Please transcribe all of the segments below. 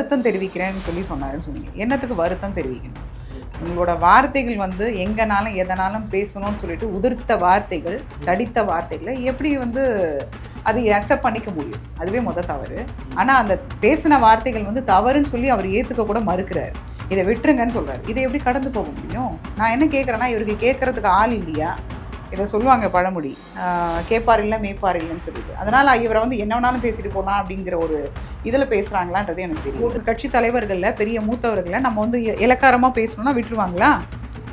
வருத்தம் தெரிவிக்கிறேன்னு சொன்னாருன்னு சொன்னீங்க. என்னத்துக்கு வருத்தம் தெரிவிக்கணும்? உங்களோட வார்த்தைகள் வந்து எங்கனாலும் எதனாலும் பேசணும்னு சொல்லிட்டு உதிர்த்த வார்த்தைகள், தடித்த வார்த்தைகளை எப்படி வந்து அதை அக்செப்ட் பண்ணிக்க முடியும்? அதுவே தவறு. ஆனால் அந்த பேசின வார்த்தைகள் வந்து தவறுன்னு சொல்லி அவர் ஏற்றுக்க கூட மறுக்கிறார். இதை விட்டுருங்கன்னு சொல்கிறார். இதை எப்படி கடந்து போக முடியும்? நான் என்ன கேட்குறேன்னா, இவருக்கு கேட்குறதுக்கு ஆள் இல்லையா? இதை சொல்லுவாங்க பழமொழி, கேட்பார் இல்லை மேய்ப்பார் இல்லைன்னு சொல்லிட்டு. அதனால் இவரை வந்து என்ன வேணாலும் பேசிட்டு போகலாம் அப்படிங்கிற ஒரு இதில் பேசுகிறாங்களான்றது எனக்கு தெரியும். கட்சி தலைவர்களில் பெரிய மூத்தவர்களை நம்ம வந்து இலக்காரமாக பேசணும்னா விட்டுருவாங்களா?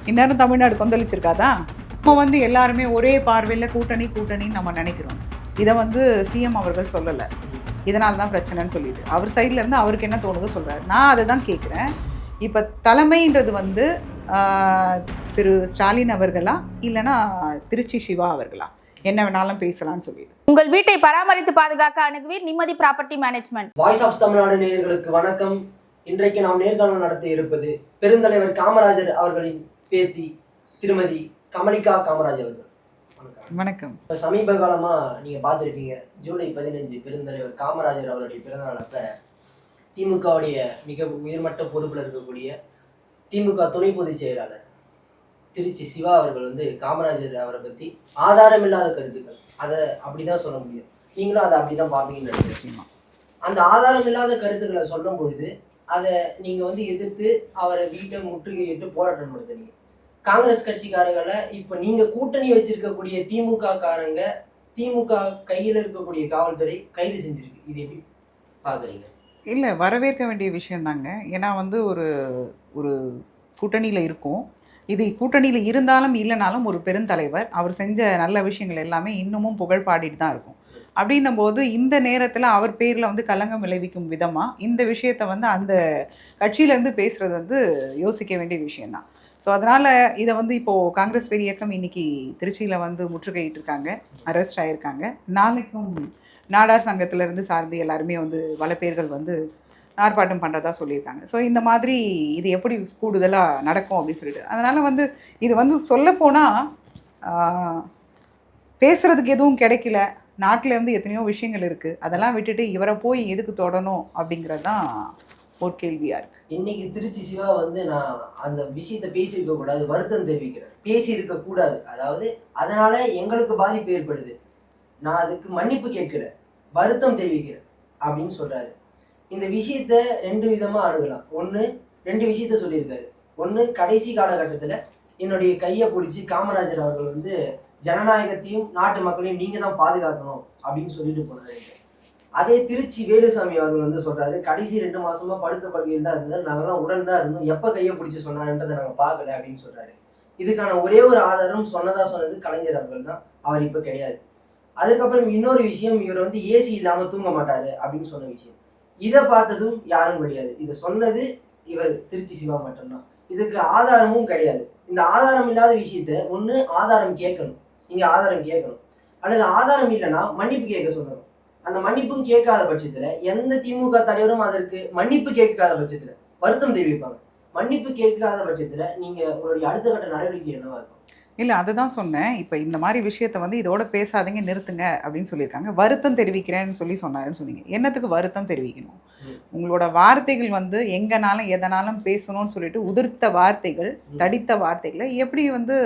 இந்நேரம் தமிழ்நாடு கொந்தளிச்சிருக்காதா? நம்ம வந்து எல்லாருமே ஒரே பார்வையில் கூட்டணின்னு நம்ம நினைக்கிறோம். இதை வந்து சிஎம் அவர்கள் சொல்லலை, இதனால தான் பிரச்சனைன்னு சொல்லிட்டு அவர் சைடில் இருந்து அவருக்கு என்ன தோணுதோ சொல்கிறார். நான் அதை தான் கேட்குறேன். இப்போ தலைமைன்றது வந்து திரு ஸ்டாலின் அவர்களா இல்லைன்னா திருச்சி சிவா அவர்களா? என்ன வேணாலும் பேசலாம்னு சொல்லிட்டு உங்கள் வீட்டை பராமரித்து பாதுகாக்க அணுகுவீர் Nimmathi property management. Voice of Tamil Nadu நேயர்களுக்கு வணக்கம். இன்றைக்கு நாம் நேர்காணல் நடத்த இருப்பது பெருந்தலைவர் காமராஜர் அவர்களின் பேத்தி திருமதி கமலிகா காமராஜ் அவர்கள். வணக்கம். சமீப காலமா நீங்க பார்த்துருப்பீங்க, ஜூலை 15 பெருந்தலைவர் காமராஜர் அவருடைய பிறந்தநாளப்ப திமுகவுடைய மிக உயர்மட்ட பொறுப்பில் இருக்கக்கூடிய திமுக துணை பொதுச் செயலாளர் திருச்சி சிவா அவர்கள் வந்து காமராஜர் அவரை பற்றி ஆதாரம் இல்லாத கருத்துக்கள், அதை அப்படிதான் சொல்ல முடியும், நீங்களும் அதை அப்படிதான் பார்ப்பீங்கன்னு நினைக்கிறீங்க. அந்த ஆதாரம் இல்லாத கருத்துக்களை சொல்லும் பொழுது அதை நீங்க வந்து எதிர்த்து அவரை வீட்டை முற்றுகையிட்டு போராட்டம் நடத்துனீங்க. காங்கிரஸ் கட்சிக்காரர்களை இப்ப நீங்க கூட்டணி வச்சிருக்கக்கூடிய திமுக காரங்க, திமுக கையில இருக்கக்கூடிய காவல்துறை கைது செஞ்சிருக்கு. இது எப்படி பாக்குறீங்க? இல்லை, வரவேற்க வேண்டிய விஷயந்தாங்க. ஏன்னா வந்து ஒரு கூட்டணியில் இருக்கும். இது கூட்டணியில் இருந்தாலும் இல்லைனாலும் ஒரு பெருந்தலைவர் அவர் செஞ்ச நல்ல விஷயங்கள் எல்லாமே இன்னமும் புகழ் பாடிட்டு தான் இருக்கும். அப்படின்னும் போது இந்த நேரத்தில் அவர் பேரில் வந்து களங்கம் விளைவிக்கும் விதமாக இந்த விஷயத்தை வந்து அந்த கட்சியிலேருந்து பேசுகிறது வந்து யோசிக்க வேண்டிய விஷயந்தான். ஸோ அதனால் இதை வந்து இப்போது காங்கிரஸ் பெரிய இயக்கம் இன்றைக்கி திருச்சியில் வந்து முற்றுகையிட்டு இருக்காங்க, அரெஸ்ட் ஆகியிருக்காங்க. நாளைக்கும் நாடார் சங்கத்திலேருந்து சார்ந்து எல்லாருமே வந்து பல பேர்கள் வந்து ஆர்ப்பாட்டம் பண்ணுறதா சொல்லியிருக்காங்க. ஸோ இந்த மாதிரி இது எப்படி கூடுதலாக நடக்கும் அப்படின்னு சொல்லிட்டு, அதனால் வந்து இது வந்து சொல்லப்போனால் பேசுகிறதுக்கு எதுவும் கிடைக்கல. நாட்டில் வந்து எத்தனையோ விஷயங்கள் இருக்குது, அதெல்லாம் விட்டுட்டு இவரை போய் எதுக்கு தொடணும் அப்படிங்கிறது தான் ஒரு கேள்வியாக இருக்குது. இன்னைக்கு திருச்சி சிவா வந்து நான் அந்த விஷயத்த பேசியிருக்க கூடாது, வருத்தம் தெரிவிக்கிறேன், பேசியிருக்க கூடாது, அதாவது அதனால எங்களுக்கு பாதிப்பு ஏற்படுது, நான் அதுக்கு மன்னிப்பு கேட்கிறேன், வருத்தம் தெரிவிக்கிறேன் அப்படின்னு சொல்றாரு. இந்த விஷயத்த ரெண்டு விதமா அணுகலாம். ரெண்டு விஷயத்த சொல்லியிருக்காரு. ஒன்று, கடைசி காலகட்டத்தில் என்னுடைய கையை பிடிச்சி காமராஜர் அவர்கள் வந்து ஜனநாயகத்தையும் நாட்டு மக்களையும் நீங்க தான் பாதுகாக்கணும் அப்படின்னு சொல்லிட்டு போனாரு. அதே திருச்சி வேலுசாமி அவர்கள் வந்து சொல்றாரு, கடைசி 2 மாசமா படுத்த படுக்கையில் தான் இருந்தது, நாங்கெல்லாம் உடன் தான் இருந்தோம், எப்ப கையை பிடிச்சி சொன்னாருன்றதை நாங்க பார்க்கல அப்படின்னு சொல்றாரு. இதுக்கான ஒரே ஒரு ஆதாரம் சொன்னது கலைஞர் அவர்கள் தான், அவர் இப்ப கிடையாது. அதுக்கப்புறம் இன்னொரு விஷயம், இவர் வந்து ஏசி இல்லாம தூங்க மாட்டாரு அப்படின்னு சொன்ன விஷயம், இதை பார்த்ததும் யாரும் கிடையாது. இதை சொன்னது இவர் திருச்சி சிவா மட்டும்தான். இதுக்கு ஆதாரமும் கிடையாது. இந்த ஆதாரம் இல்லாத விஷயத்த ஒண்ணு ஆதாரம் கேட்கணும், நீங்க ஆதாரம் கேட்கணும், அல்லது ஆதாரம் இல்லைன்னா மன்னிப்பு கேட்க சொல்லணும். அந்த மன்னிப்பும் கேட்காத பட்சத்துல எந்த திமுக தலைவரும் அதற்கு மன்னிப்பு கேட்காத பட்சத்துல வருத்தம் தெரிவிப்பாங்க. மன்னிப்பு கேட்காத பட்சத்துல நீங்க உங்களுடைய அடுத்த கட்ட நடவடிக்கை என்னவா இருக்கும்? இல்லை, அதை தான் சொன்னேன். இப்போ இந்த மாதிரி விஷயத்த வந்து இதோட பேசாதீங்க, நிறுத்துங்க அப்படின்னு சொல்லியிருக்காங்க. வருத்தம் தெரிவிக்கிறேன்னு சொன்னாருன்னு சொன்னீங்க. என்னத்துக்கு வருத்தம் தெரிவிக்கணும்? உங்களோட வார்த்தைகள் வந்து எங்கனாலும் எதனாலும் பேசணும்னு சொல்லிட்டு உதிர்த்த வார்த்தைகள், தடித்த வார்த்தைகளை எப்படி வந்து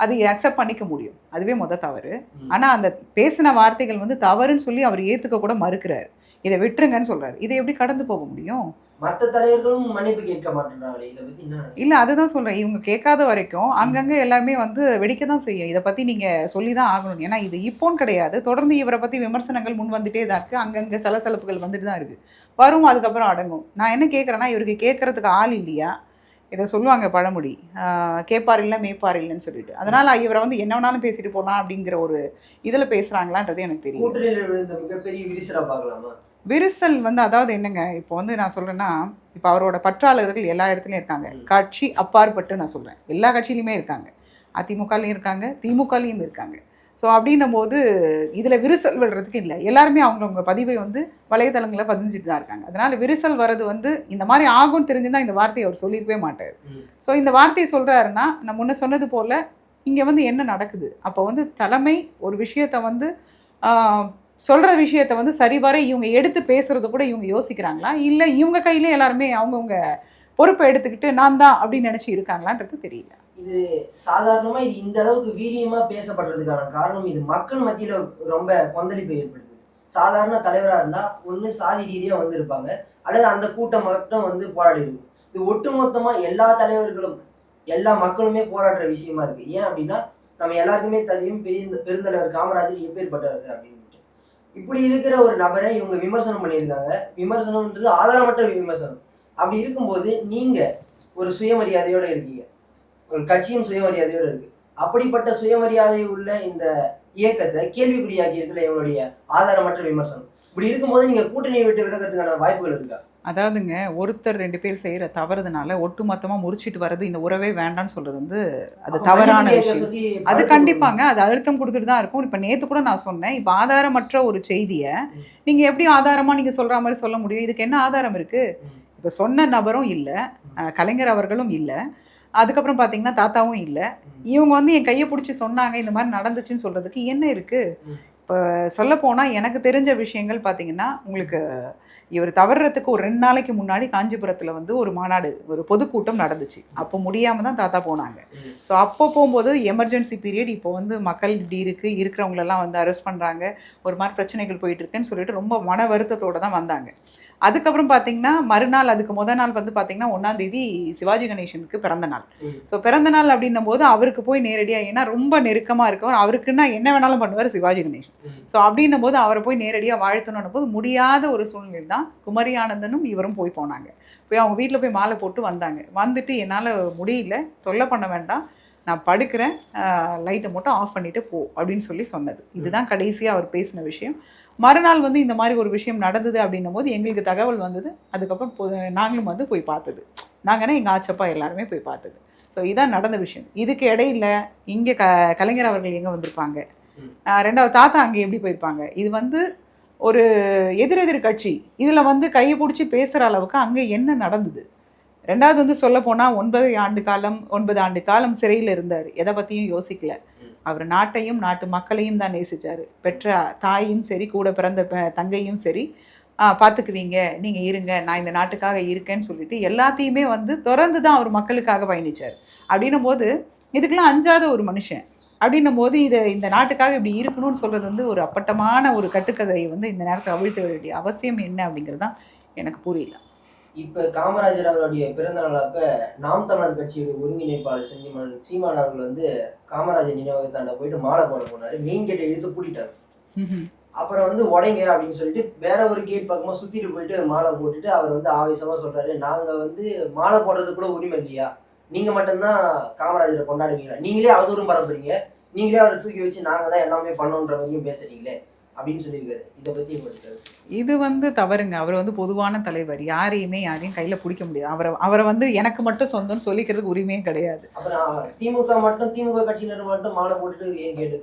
அதை அக்செப்ட் பண்ணிக்க முடியும்? அதுவே தவறு. ஆனால் அந்த பேசின வார்த்தைகள் வந்து தவறுன்னு சொல்லி அவர் ஏற்றுக்க கூட மறுக்கிறார். இதை விட்டுருங்கன்னு சொல்றாரு. இதை எப்படி கடந்து போக முடியும்? மற்ற தலைவர்களும் மன்னிப்பு கேட்க மாட்டேன்றாங்களே, இதை பத்தி என்ன? இல்லை, அதுதான் சொல்கிறேன். இவங்க கேட்காத வரைக்கும் அங்கங்கே எல்லாருமே வந்து வெடிக்க தான் செய்யும். இதை பற்றி நீங்கள் சொல்லி தான் ஆகணும். ஏன்னா இது இப்போன்னு கிடையாது, தொடர்ந்து இவரை பற்றி விமர்சனங்கள் முன் வந்துட்டே தான் இருக்குது. அங்கங்கே சலசலப்புகள் வந்துட்டு தான் இருக்குது, வரும், அதுக்கப்புறம் அடங்கும். நான் என்ன கேட்குறேன்னா, இவருக்கு கேட்குறதுக்கு ஆள் இல்லையா? இதை சொல்லுவாங்க பழமொழி, கேட்பார் இல்லை மேய்ப்பார் இல்லைன்னு சொல்லிட்டு. அதனால் இவரை வந்து என்ன வேணாலும் பேசிட்டு போகலாம் அப்படிங்கிற ஒரு இதில் பேசுகிறாங்களான்றது எனக்கு தெரியும். கூட்டணியில் விழுந்த மிகப்பெரிய விரிசலா பார்க்கலாமா? விரிசல் வந்து அதாவது என்னங்க, இப்போ வந்து நான் சொல்கிறேன்னா, இப்போ அவரோட பற்றாளர்கள் எல்லா இடத்துலையும் இருக்காங்க. கட்சி அப்பாற்பட்டு நான் சொல்கிறேன், எல்லா கட்சியிலையுமே இருக்காங்க. அதிமுகலையும் இருக்காங்க, திமுகலையும் இருக்காங்க. ஸோ அப்படின்னும் போது இதில் விரிசல் விடுறதுக்கு இல்லை, எல்லாருமே அவங்கவுங்க பதிவை வந்து வலைதளங்களில் பதிஞ்சிட்டு தான் இருக்காங்க. அதனால் விரிசல் வர்றது வந்து இந்த மாதிரி ஆகும்னு தெரிஞ்சுதான் இந்த வார்த்தையை அவர் சொல்லியிருக்கவே மாட்டார். ஸோ இந்த வார்த்தையை சொல்கிறாருன்னா, நான் முன்ன சொன்னது போல் இங்கே வந்து என்ன நடக்குது? அப்போ வந்து தலைமை ஒரு விஷயத்தை வந்து சொல்கிற விஷயத்த வந்து சரிவர இவங்க எடுத்து பேசுறது கூட இவங்க யோசிக்கிறாங்களா, இல்லை இவங்க கையிலே எல்லாருமே அவங்கவுங்க பொறுப்பை எடுத்துக்கிட்டு நான் தான் அப்படின்னு நினச்சி இருக்காங்களான்றது தெரியல. இது சாதாரணமாக இது இந்த அளவுக்கு வீரியமாக பேசப்படுறதுக்கான காரணம் இது மக்கள் மத்தியில் ரொம்ப கொந்தளிப்பை ஏற்படுத்துது. சாதாரண தலைவராக இருந்தால் ஒன்று சாதி ரீதியாக வந்திருப்பாங்க, அல்லது அந்த கூட்டம் மட்டும் வந்து போராடி இருக்கும். இது ஒட்டுமொத்தமாக எல்லா தலைவர்களும் எல்லா மக்களுமே போராடுற விஷயமா இருக்கு. ஏன் அப்படின்னா நம்ம எல்லாருக்குமே தெரியும் பெருந்தலைவர் காமராஜர் எப்பேற்பட்டவர் அப்படின்னு. இப்படி இருக்கிற ஒரு நபரை இவங்க விமர்சனம் பண்ணியிருக்காங்க. விமர்சனம்ன்றது ஆதாரமற்ற விமர்சனம். அப்படி இருக்கும்போது நீங்க ஒரு சுயமரியாதையோட இருக்கீங்க, ஒரு கட்சியும் சுயமரியாதையோட இருக்கு. அப்படிப்பட்ட சுயமரியாதை உள்ள இந்த இயக்கத்தை கேள்விக்குறியாக்கி இருக்குல்ல இவங்களுடைய ஆதாரமற்ற விமர்சனம். இப்படி இருக்கும்போது நீங்க கூட்டணியை விட்டு விலகிறதுக்கான வாய்ப்புகள் இருக்கா? அதாவதுங்க, ஒருத்தர் 2 பேர் செய்யற தவறுதனால ஒட்டுமொத்தமா முறிச்சிட்டு வர்றது, இந்த உறவே வேண்டாம்னு சொல்றது வந்து அது தவறான விஷயம். அது கண்டிப்பாங்க, அது அழுத்தம் கொடுத்துட்டு தான் இருக்கும். இப்ப நேத்து கூட நான் சொன்னேன், இப்ப ஆதாரமற்ற ஒரு செய்தியை நீங்க எப்படி ஆதாரமா நீங்க சொல்ற மாதிரி சொல்ல முடியும்? இதுக்கு என்ன ஆதாரம் இருக்கு? இப்ப சொன்ன நபரும் இல்லை, கலைஞர் அவர்களும் இல்லை, அதுக்கப்புறம் பாத்தீங்கன்னா தாத்தாவும் இல்லை. இவங்க வந்து என் கையை பிடிச்சி சொன்னாங்க இந்த மாதிரி நடந்துச்சுன்னு சொல்றதுக்கு என்ன இருக்கு? இப்போ சொல்ல போனா எனக்கு தெரிஞ்ச விஷயங்கள் பாத்தீங்கன்னா, உங்களுக்கு இவர் தவறுறதுக்கு ஒரு 2 நாளைக்கு முன்னாடி காஞ்சிபுரத்தில் வந்து ஒரு மாநாடு, ஒரு பொதுக்கூட்டம் நடந்துச்சு. அப்போ முடியாமல் தான் தாத்தா போனாங்க. ஸோ அப்போ போகும்போது எமர்ஜென்சி பீரியட், இப்போ வந்து மக்கள் இப்படி இருக்குது, இருக்கிறவங்களெல்லாம் வந்து அரெஸ்ட் பண்ணுறாங்க, ஒரு மாதிரி பிரச்சனைகள் போயிட்டுருக்குன்னு சொல்லிட்டு ரொம்ப மன வருத்தத்தோடு தான் வந்தாங்க. அதுக்கப்புறம் பார்த்தீங்கன்னா மறுநாள், அதுக்கு முதல் நாள் வந்து பார்த்தீங்கன்னா 1ஆம் தேதி சிவாஜி கணேசனுக்கு பிறந்த நாள். ஸோ பிறந்த நாள் அப்படின்னும் போது அவருக்கு போய் நேரடியாக, ஏன்னா ரொம்ப நெருக்கமாக இருக்கவர், அவருக்குன்னா என்ன வேணாலும் பண்ணுவார் சிவாஜி கணேசன். ஸோ அப்படின்னும் போது அவரை போய் நேரடியாக வாழ்த்தணும் போது முடியாத ஒரு சூழ்நிலை தான் குமரி ஆனந்தனும் இவரும் போனாங்க. போய் அவங்க வீட்டில் போய் மாலை போட்டு வந்தாங்க. வந்துட்டு என்னால் முடியல, தொல்லை பண்ண வேண்டாம், நான் படுக்கிறேன், லைட்டை மட்டும் ஆஃப் பண்ணிவிட்டு போ அப்படின்னு சொல்லி சொன்னது. இதுதான் கடைசியாக அவர் பேசின விஷயம். மறுநாள் வந்து இந்த மாதிரி ஒரு விஷயம் நடந்தது அப்படின்னும் போது எங்களுக்கு தகவல் வந்தது. அதுக்கப்புறம் நாங்களும் வந்து போய் பார்த்தது, நாங்கன்னா எங்கள் ஆச்சப்பா எல்லாருமே போய் பார்த்தது. ஸோ இதான் நடந்த விஷயம். இதுக்கு இடையில இங்கே கலைஞர் அவர்கள் எங்கே வந்திருப்பாங்க, 2வது தாத்தா அங்கே எப்படி போயிருப்பாங்க? இது வந்து ஒரு எதிரெதிர் கட்சி, இதில் வந்து கையை பிடிச்சி பேசுகிற அளவுக்கு அங்கே என்ன நடந்தது? 2வது வந்து சொல்ல போனால் 9 ஆண்டு காலம் சிறையில் இருந்தார், எதை பற்றியும் யோசிக்கல. அவர் நாட்டையும் நாட்டு மக்களையும் தான் நேசிச்சார். பெற்ற தாயும் சரி, கூட பிறந்த தங்கையும் சரி, பார்த்துக்குவீங்க, நீங்கள் இருங்க, நான் இந்த நாட்டுக்காக இருக்கேன்னு சொல்லிட்டு எல்லாத்தையுமே வந்து திறந்து தான் அவர் மக்களுக்காக பயணித்தார். அப்படின்னும் போது இதுக்கெல்லாம் அஞ்சாத ஒரு மனுஷன். அப்படின்னும் போது இந்த நாட்டுக்காக இப்படி இருக்கணும்னு சொல்கிறது வந்து ஒரு அப்பட்டமான ஒரு கட்டுக்கதையை வந்து இந்த நேரத்தில் அவிழ்த்து வேண்டிய அவசியம் என்ன அப்படிங்கிறது தான் எனக்கு புரியல. இப்ப காமராஜர் அவருடைய பிறந்த நாள் அப்ப நாம் தமிழர் கட்சியுடைய ஒருங்கிணைப்பாளர் செஞ்சிமன் சீமான் அவர்கள் வந்து காமராஜர் நினைவகத்தாண்ட போயிட்டு மாலை போட போனாரு. மெயின் கேட்டை இழுத்து பூட்டிட்டாரு. அப்புறம் வந்து உடைங்க அப்படின்னு சொல்லிட்டு வேற ஒரு கேட் பக்கமா சுத்திட்டு போயிட்டு மாலை போட்டுட்டு அவர் வந்து ஆவேசமா சொல்றாரு, நாங்க வந்து மாலை போடுறது கூட உரிமை இல்லையா, நீங்க மட்டும்தான் காமராஜரை கொண்டாடுவீங்களா, நீங்களே அவதூறும் பரப்புறீங்க, நீங்களே அவரை தூக்கி வச்சு நாங்க தான் எல்லாமே பண்ணோன்ற மாதிரியும் பேசுறீங்களே அப்படின்னு சொல்லியிருக்காரு. இதை பத்தி உங்களுக்கு? இது வந்து தவறுங்க. அவர் வந்து பொதுவான தலைவர், யாரையும் கையில பிடிக்க முடியாது. அவரை வந்து எனக்கு மட்டும் சொந்தம்னு சொல்லிக்கிறதுக்கு உரிமையே கிடையாது. அப்புறம் திமுக கட்சியினர் மட்டும் மாலை போட்டு ஏன் கேட்டு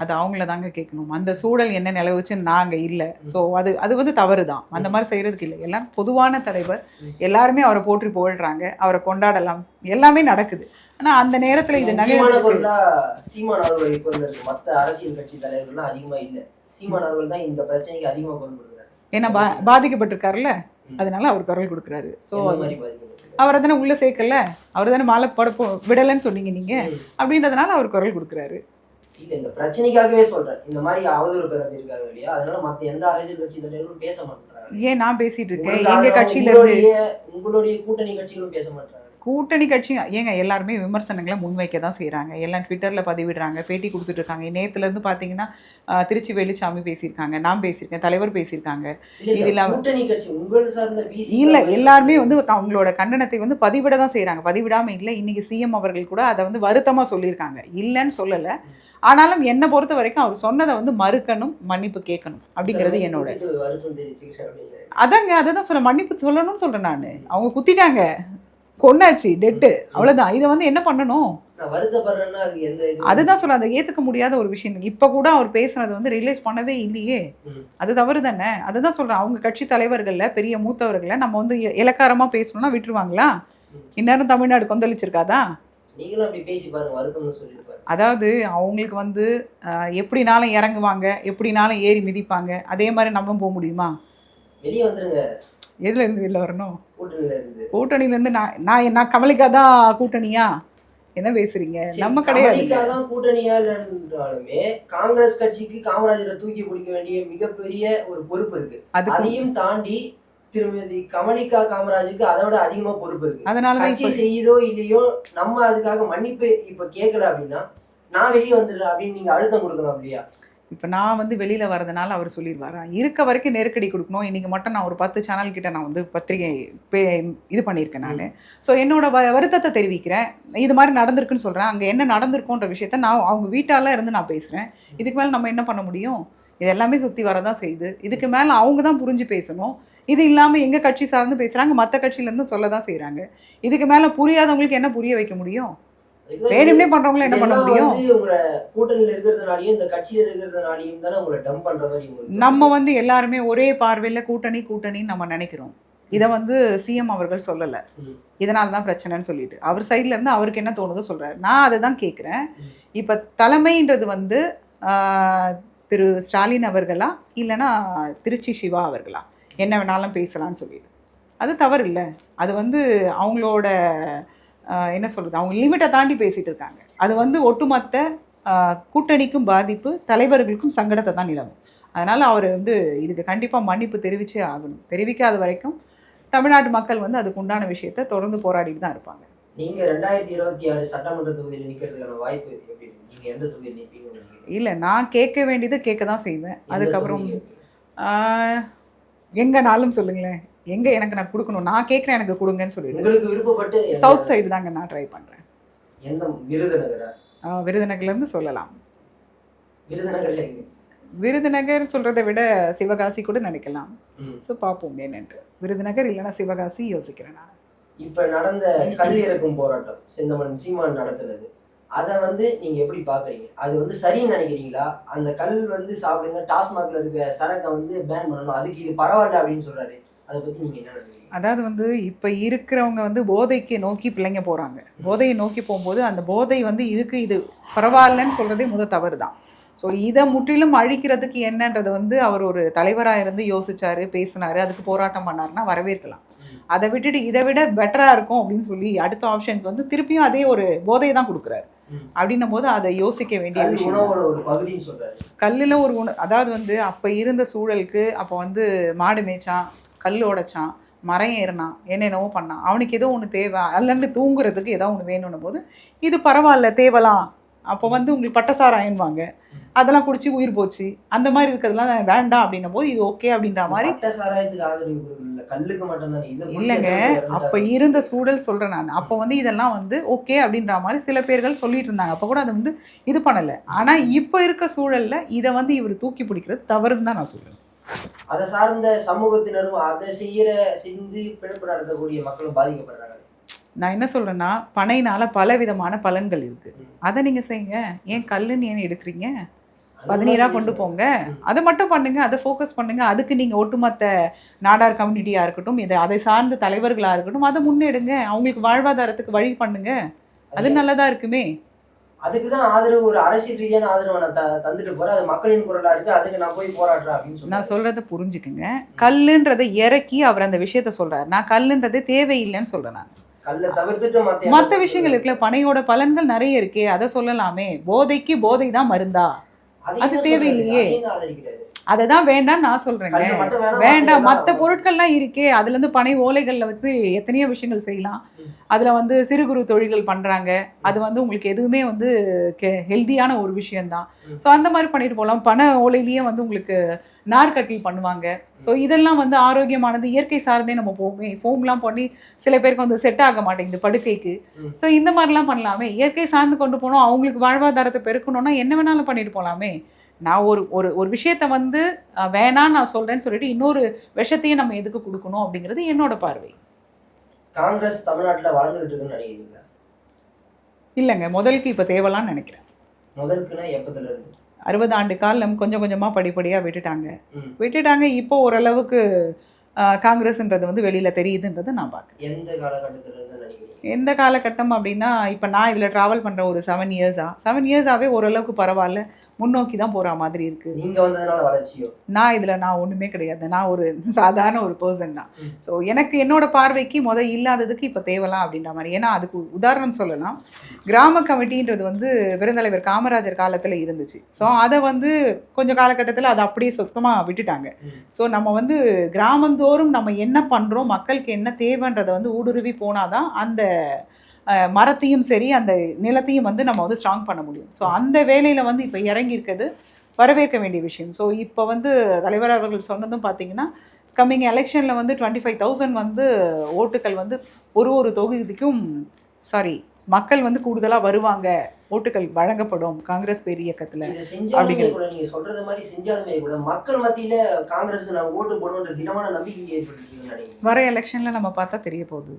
அது அவங்கள தாங்க கேட்கணும். அந்த சூழல் என்ன நிலவுச்சுன்னு நாங்க இல்லை. ஸோ அது வந்து தவறு தான், அந்த மாதிரி செய்யறதுக்கு இல்லை. எல்லாம் பொதுவான தலைவர், எல்லாருமே அவரை போற்றி புகழ்றாங்க, அவரை கொண்டாடலாம், எல்லாமே நடக்குது. ஆனா அந்த நேரத்துல இது சீமான் அவர்கள் இப்போ மற்ற அரசியல் கட்சி தலைவர்கள்லாம் அதிகமா இல்லை, சீமான் அவர்கள் தான் இந்த பிரச்சனைக்கு அதிகமா குரல் கொடுக்குறாரு. ஏன்னா பாதிக்கப்பட்டிருக்காருல்ல, அதனால அவர் குரல் கொடுக்குறாரு. ஸோ அவரை தானே உள்ள சேர்க்கல, அவர் தானே மாலை போட விடலைன்னு சொன்னீங்க நீங்க, அப்படின்றதுனால அவர் குரல் கொடுக்குறாரு. இல்ல இந்த பிரச்சனைக்காகவே சொல்றேன், இந்த மாதிரி அவதூறு பேர இருக்காங்க இல்லையா, அதனால மத்த எந்த அரசியல் கட்சி தலைவர்களும் பேச மாட்டாங்க. ஏன் நான் பேசிட்டு இருக்கேன், எங்க கட்சியில இருந்து உங்களுடைய கூட்டணி கட்சிகளும் பேச மாட்டாங்க. கூட்டணி கட்சி ஏங்க எல்லாருமே விமர்சனங்களை முன்வைக்க தான் செய்கிறாங்க, எல்லாம் ட்விட்டரில் பதிவிடுறாங்க, பேட்டி கொடுத்துட்டு இருக்காங்க. நேற்றுலேருந்து பார்த்தீங்கன்னா திருச்சி வேலுச்சாமி பேசியிருக்காங்க, நான் பேசியிருக்கேன், தலைவர் பேசியிருக்காங்க. இதில் இல்லை, எல்லாருமே வந்து அவங்களோட கண்டனத்தை வந்து பதிவிட தான் செய்கிறாங்க, பதிவிடாமல் இல்லை. இன்றைக்கி சிஎம் அவர்கள் கூட அதை வந்து வருத்தமாக சொல்லியிருக்காங்க, இல்லைன்னு சொல்லலை. ஆனாலும் என்னை பொறுத்த வரைக்கும் அவர் சொன்னதை வந்து மறுக்கணும், மன்னிப்பு கேட்கணும் அப்படிங்கிறது என்னோட. அதாங்க, அதுதான் சொல்ல, மன்னிப்பு சொல்லணும்னு சொல்கிறேன் நான். அவங்க குத்திட்டாங்க, கொண்டாச்சு, டெட்டு, அவ்வளவுதான். இதை வந்து என்ன பண்ணணும்? அதுதான் சொல்ல, அதை ஏத்துக்க முடியாத ஒரு விஷயம். இப்ப கூட அவர் பேசுனது வந்து ரியலைஸ் பண்ணவே இல்லையே, அது தவறு தானே. அதுதான் சொல்றேன், அவங்க கட்சி தலைவர்கள்ல பெரிய மூத்தவர்கள நம்ம வந்து இலக்காரமா பேசணும்னா விட்டுருவாங்களா? இந்நேரம் தமிழ்நாடு கொந்தளிச்சிருக்காதா? நீங்களும் அப்படி பேசி பாருங்க, வருத்தம்னு சொல்லிட்டு பாருங்க. அதாவது அவங்களுக்கு வந்து எப்படினாலும் இறங்குவாங்க, எப்படினாலும் ஏறி மிதிப்பாங்க. அதே மாதிரி நம்மளும் போக முடியுமா? வெளியே வந்துருங்க. எதுல இருந்து வெளில வரணும்? கூட்டணியில இருந்து. கூட்டணியில இருந்து நான் கமலிக்கா தான் கூட்டணியா? என்ன பேசுறீங்க? நம்ம கிடையாது. கமலிக்காதான் கூட்டணியா இல்லைன்றாலுமே காங்கிரஸ் கட்சிக்கு காமராஜரை தூக்கி பிடிக்க வேண்டிய மிகப்பெரிய ஒரு பொறுப்பு இருக்கு. அதையும் தாண்டி திருமதி கமலிகா காமராஜுக்கு அதோட அதிகமா பொறுப்பு இருக்கு. அதனாலதான் கட்சி செய்யுதோ இல்லையோ நம்ம அதுக்காக மன்னிப்பு இப்ப கேட்கல அப்படின்னா நான் வெளியே வந்துடுறேன் அப்படின்னு நீங்க அழுத்தம் கொடுக்கணும் இல்லையா? இப்போ நான் வந்து வெளியில் வரதுனால அவர் சொல்லிடுவாரா? இருக்க வரைக்கும் நெருக்கடி கொடுக்கணும். இன்றைக்கி மட்டும் நான் ஒரு 10 சேனல் கிட்ட நான் வந்து பத்திரிகை இது பண்ணியிருக்கேன் நான். ஸோ என்னோட வருத்தத்தை தெரிவிக்கிறேன். இது மாதிரி நடந்திருக்குன்னு சொல்கிறேன். அங்கே என்ன நடந்திருக்குன்ற விஷயத்த நான் அவங்க வீட்டால இருந்து நான் பேசுகிறேன். இதுக்கு மேலே நம்ம என்ன பண்ண முடியும்? இது எல்லாமே சுற்றி வரதான் செய்யுது. இதுக்கு மேலே அவங்க தான் புரிஞ்சு பேசணும். இது இல்லாமல் எங்கள் கட்சி சார்ந்து பேசுகிறாங்க, மற்ற கட்சியிலேருந்து சொல்ல தான் செய்கிறாங்க. இதுக்கு மேலே புரியாதவங்களுக்கு என்ன புரிய வைக்க முடியும்? வேணும்னே பண்றவங்கள என்ன பண்ண முடியும்? உங்களை கூட்டணியில இருக்கிறதுனாலயும் இந்த கட்சியில இருக்கிறதுனாலயும் தானே உங்களை டம்ப் பண்ற மாதிரி. நம்ம வந்து எல்லாருமே ஒரே பார்வையில கூட்டணின்னு நம்ம நினைக்கிறோம். இதை வந்து சிஎம் அவர்கள் சொல்லல, இதனால தான் பிரச்சனைன்னு சொல்லிட்டு அவர் சைட்ல இருந்து அவருக்கு என்ன தோணுதோ சொல்றாரு. நான் அதை தான் கேட்குறேன். இப்ப தலைமைன்றது வந்து திரு ஸ்டாலின் அவர்களா இல்லைன்னா திருச்சி சிவா அவர்களா? என்ன வேணாலும் பேசலாம்னு சொல்லிட்டு அது தவறு இல்லை. அது வந்து அவங்களோட என்ன சொல்கிறது, அவங்க லிமிட்டை தாண்டி பேசிகிட்டு இருக்காங்க. அது வந்து ஒட்டுமொத்த கூட்டணிக்கும் பாதிப்பு, தலைவர்களுக்கும் சங்கடத்தை தான் நிலவும். அதனால் அவர் வந்து இதுக்கு கண்டிப்பாக மன்னிப்பு தெரிவிச்சே ஆகணும். தெரிவிக்காத வரைக்கும் தமிழ்நாட்டு மக்கள் வந்து அதுக்கு உண்டான விஷயத்தை தொடர்ந்து போராடிட்டு தான் இருப்பாங்க. நீங்கள் 2026 சட்டமன்ற தொகுதியில் நிற்கிறதுக்கான வாய்ப்பு எப்படி? நீங்கள் எந்த தொகுதியில் நிற்பீங்க? இல்லை, நான் கேட்க வேண்டியதை கேட்க தான் செய்வேன். அதுக்கப்புறம் எங்கனாலும் சொல்லுங்களேன், எங்க எனக்கு நான் கொடுக்கணும், நான் கேட்குறேன் எனக்கு கொடுங்கன்னு சொல்லிட்டு உங்களுக்கு விருப்பப்பட்டு சவுத் சைடு தாங்க நான் ட்ரை பண்ணுறேன். எந்த? விருதுநகரா? விருதுநகர்லேருந்து சொல்லலாம். விருதுநகர்ல? விருதுநகர் சொல்கிறத விட சிவகாசி கூட நினைக்கலாம். ஸோ பார்ப்போம் என்னென்று. விருதுநகர் இல்லைன்னா சிவகாசி யோசிக்கிறேன் நான். இப்போ நடந்த கல் இறக்கும் போராட்டம் செந்தமன் சீமான் நடத்துனது, அதை வந்து நீங்க எப்படி பாக்குறீங்க? அது வந்து சரின்னு நினைக்கிறீங்களா? அந்த கல் வந்து சாப்பிடுங்க, டாஸ்மாக்ல இருக்க சரக்கை வந்து பேன் பண்ணணும், அதுக்கு இது பரவாயில்ல அப்படின்னு சொல்றாரு. அதை பத்தி நீங்க என்ன நினைக்கிறீங்க? அதாவது வந்து இப்போ இருக்கிறவங்க வந்து போதைக்கு நோக்கி பிள்ளைங்க போகிறாங்க. போதையை நோக்கி போகும்போது அந்த போதை வந்து இது பரவாயில்லன்னு சொல்கிறதே முதல் தவறு தான். ஸோ இதை முற்றிலும் அழிக்கிறதுக்கு என்னன்றது வந்து அவர் ஒரு தலைவராக இருந்து யோசிச்சாரு, பேசினாரு, அதுக்கு போராட்டம் பண்ணாருன்னா வரவேற்கலாம். அதை விட்டுட்டு இதை விட பெட்டராக இருக்கும் அப்படின்னு சொல்லி அடுத்த ஆப்ஷனுக்கு வந்து திருப்பியும் அதே ஒரு போதையை தான் கொடுக்குறாரு. அப்படின்னும் போது அதை யோசிக்க வேண்டிய விஷயம். கல்லில் ஒரு அதாவது வந்து அப்போ இருந்த சூழலுக்கு அப்போ வந்து மாடு மேய்ச்சான், கல் உடைச்சான், மரம் ஏறினான், என்னென்னவோ பண்ணான். அவனுக்கு ஏதோ ஒன்று தேவை, அல்லண்டு தூங்குறதுக்கு ஏதோ ஒன்று வேணும்னும் போது இது பரவாயில்ல தேவலாம். அப்போ வந்து உங்களுக்கு பட்டசாராயன்வாங்க, அதெல்லாம் குடிச்சு உயிர் போச்சு, அந்த மாதிரி இருக்கிறதுலாம் வேண்டாம் அப்படின்னும் போது இது ஓகே அப்படின்ற மாதிரி. இல்லைங்க, அப்போ இருந்த சூழல் சொல்கிறேன் நான். அப்போ வந்து இதெல்லாம் வந்து ஓகே அப்படின்ற மாதிரி சில பேர்கள் சொல்லிட்டு இருந்தாங்க. அப்போ கூட அதை வந்து இது பண்ணலை. ஆனால் இப்போ இருக்க சூழலில் இதை வந்து இவர் தூக்கி பிடிக்கிறது தவறுன்னு தான் நான் சொல்லுவேன். அதை சார்ந்த சமூகத்தினரும் அதை செஞ்சு பிழைப்பு நடத்தக்கூடிய மக்களும் பாதிக்கப்படுறாங்க. நான் என்ன சொல்றேன்னா, பனையினால பல விதமான பலன்கள் இருக்கு. அதை நீங்க செய்யுங்க. ஏன் கல்லுன்னு ஏன் எடுக்கிறீங்க? பதநீரா கொண்டு போங்க, அதை மட்டும் பண்ணுங்க, அதை ஃபோக்கஸ் பண்ணுங்க. அதுக்கு நீங்க ஒட்டுமொத்த நாடார் கம்யூனிட்டியா இருக்கட்டும், அதை சார்ந்த தலைவர்களா இருக்கட்டும், அதை முன்னெடுங்க. அவங்களுக்கு வாழ்வாதாரத்துக்கு வழி பண்ணுங்க. அது நல்லதா இருக்குமே. அதுக்குதான் ஆதரவு, ஒரு அரசியல் ரீதியான ஆதரவை நான் தந்துட்டு போறேன். அது மக்களின் குரலா இருக்கு, அதுக்கு நான் போய் போராடுறேன் அப்படின்னு சொல்லி. நான் சொல்றதை புரிஞ்சுக்குங்க. கல்லுன்றதை இறக்கி அவர் அந்த விஷயத்த சொல்றாரு. நான் கல்லுன்றதே தேவையில்லைன்னு சொல்றேன். நான் கல்லை தவிர்த்துட்டு மற்ற விஷயங்கள் இருக்குல்ல, பனையோட பலன்கள் நிறைய இருக்கே, அதை சொல்லலாமே. போதைக்கு போதை தான் மருந்தா? அது தேவையில்லையே. அதை தான் வேண்டாம்னு நான் சொல்றேங்க. வேண்டாம், மற்ற பொருட்கள்லாம் இருக்கே. அதுல இருந்து பனை ஓலைகள்ல வந்து எத்தனையோ விஷயங்கள் செய்யலாம். அதுல வந்து சிறு குறு தொழில்கள் பண்றாங்க. அது வந்து உங்களுக்கு எதுவுமே வந்து ஹெல்தியான ஒரு விஷயம்தான். ஸோ அந்த மாதிரி பண்ணிட்டு போகலாம். பனை ஓலையிலேயே வந்து உங்களுக்கு நார்கட்டில் பண்ணுவாங்க. ஸோ இதெல்லாம் வந்து ஆரோக்கியமானது, இயற்கை சார்ந்தே நம்ம ஃபோம்லாம் பண்ணி சில பேருக்கு வந்து செட் ஆக மாட்டேங்குது படுக்கைக்கு. ஸோ இந்த மாதிரிலாம் பண்ணலாமே. இயற்கை சார்ந்து கொண்டு போனோம், அவங்களுக்கு வாழ்வாதாரத்தை பெருக்கணும்னா என்ன வேணாலும் பண்ணிட்டு போகலாமே. நான் ஒரு விஷயத்த வந்து வேணான்னு நான் சொல்றேன்னு சொல்லிட்டு இன்னொரு விஷயத்தையும் நம்ம எதுக்கு கொடுக்கணும் அப்படிங்கிறது என்னோட பார்வை. காங்கிரஸ் தமிழ்நாட்டில் வளர்ந்துகிட்டு இருக்குன்னு நினைக்கிறீங்களா? இல்லைங்க, முதலுக்கு இப்போ தேவலான்னு நினைக்கிறேன். முதலுக்குன்னா எப்பத்துல இருந்து? 60 ஆண்டு காலம் கொஞ்சம் கொஞ்சமாக படிப்படியாக விட்டுட்டாங்க. இப்போ ஓரளவுக்கு காங்கிரஸ்ன்றது வந்து வெளியில் தெரியுதுன்றது நான் பார்க்குறேன். எந்த காலகட்டத்துல இருந்து நினைக்கிறீங்க? எந்த காலகட்டம் அப்படின்னா, இப்போ நான் இதில் ட்ராவல் பண்ணுற ஒரு 7 இயர்ஸாகவே ஓரளவுக்கு பரவாயில்ல, முன்னோக்கி தான் போகிற மாதிரி இருக்குது. நீங்க வந்ததுனால வளர்ச்சியோ? நான் ஒன்றுமே கிடையாது. நான் ஒரு சாதாரண ஒரு பர்சன் தான். ஸோ எனக்கு என்னோட பார்வைக்கு இல்லாததுக்கு இப்போ தேவலாம் அப்படின்ற மாதிரி. ஏன்னா அதுக்கு உதாரணம் சொல்லலாம். கிராம கமிட்டின்றது வந்து பெருந்தலைவர் காமராஜர் காலத்தில் இருந்துச்சு. ஸோ அதை வந்து கொஞ்சம் காலகட்டத்தில் அதை அப்படியே சுத்தமாக விட்டுட்டாங்க. ஸோ நம்ம வந்து கிராமந்தோறும் நம்ம என்ன பண்ணுறோம், மக்களுக்கு என்ன தேவைன்றதை வந்து ஊடுருவி போனாதான் அந்த மரத்தையும் சரி அந்த நிலத்தையும் வந்து நம்ம வந்து ஸ்ட்ராங் பண்ண முடியும். ஸோ அந்த வேலையில் வந்து இப்போ இறங்கி இருக்கிறது வரவேற்க வேண்டிய விஷயம். ஸோ இப்போ வந்து தலைவர் அவர்கள் சொன்னதும் பார்த்தீங்கன்னா, கம்மிங் எலெக்ஷனில் வந்து 25,000 வந்து ஓட்டுக்கள் வந்து ஒரு தொகுதிக்கும் மக்கள் வந்து கூடுதலாக வருவாங்க, ஓட்டுகள் வழங்கப்படும் காங்கிரஸ் பேர் இயக்கத்தில். நீங்க சொல்றது மாதிரி செஞ்சாலுமே கூட மக்கள் மத்தியில காங்கிரஸுக்கு நான் ஓட்டு போடணுன்ற திடமான நம்பிக்கை ஏற்பட்டு வர எலெக்ஷனில் நம்ம பார்த்தா தெரிய போகுது.